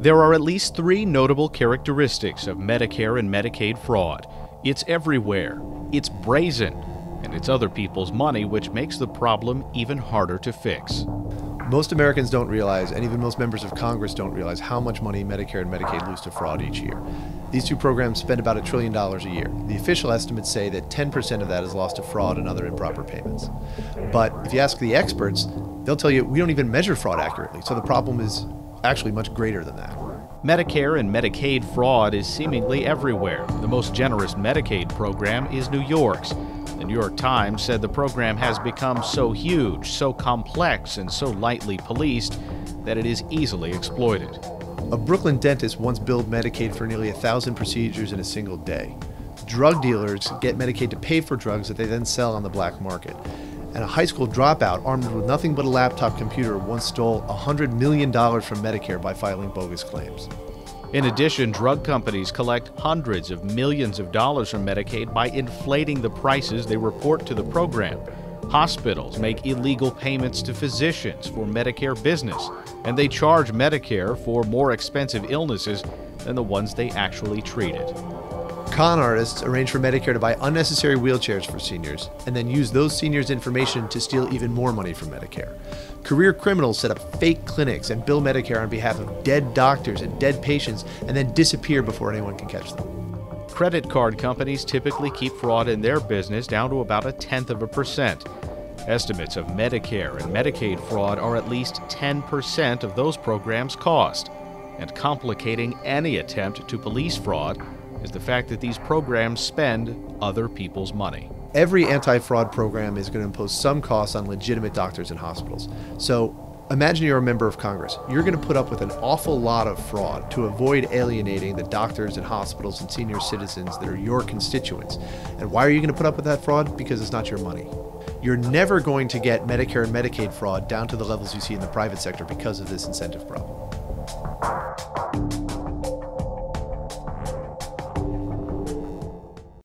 There are at least three notable characteristics of Medicare and Medicaid fraud. It's everywhere, it's brazen, and it's other people's money, which makes the problem even harder to fix. Most Americans don't realize, and even most members of Congress don't realize, how much money Medicare and Medicaid lose to fraud each year. These two programs spend about $1 trillion a year. The official estimates say that 10% of that is lost to fraud and other improper payments. But if you ask the experts, they'll tell you we don't even measure fraud accurately, so the problem is actually much greater than that. Medicare and Medicaid fraud is seemingly everywhere. The most generous Medicaid program is New York's. The New York Times said the program has become so huge, so complex, and so lightly policed that it is easily exploited. A Brooklyn dentist once billed Medicaid for nearly 1,000 procedures in a single day. Drug dealers get Medicaid to pay for drugs that they then sell on the black market. And a high school dropout armed with nothing but a laptop computer once stole $100 million from Medicare by filing bogus claims. In addition, drug companies collect hundreds of millions of dollars from Medicaid by inflating the prices they report to the program. Hospitals make illegal payments to physicians for Medicare business, and they charge Medicare for more expensive illnesses than the ones they actually treated. Con artists arrange for Medicare to buy unnecessary wheelchairs for seniors and then use those seniors' information to steal even more money from Medicare. Career criminals set up fake clinics and bill Medicare on behalf of dead doctors and dead patients and then disappear before anyone can catch them. Credit card companies typically keep fraud in their business down to about 0.1%. Estimates of Medicare and Medicaid fraud are at least 10% of those programs' cost. And complicating any attempt to police fraud is the fact that these programs spend other people's money. Every anti-fraud program is going to impose some costs on legitimate doctors and hospitals. So imagine you're a member of Congress. You're going to put up with an awful lot of fraud to avoid alienating the doctors and hospitals and senior citizens that are your constituents. And why are you going to put up with that fraud? Because it's not your money. You're never going to get Medicare and Medicaid fraud down to the levels you see in the private sector because of this incentive problem.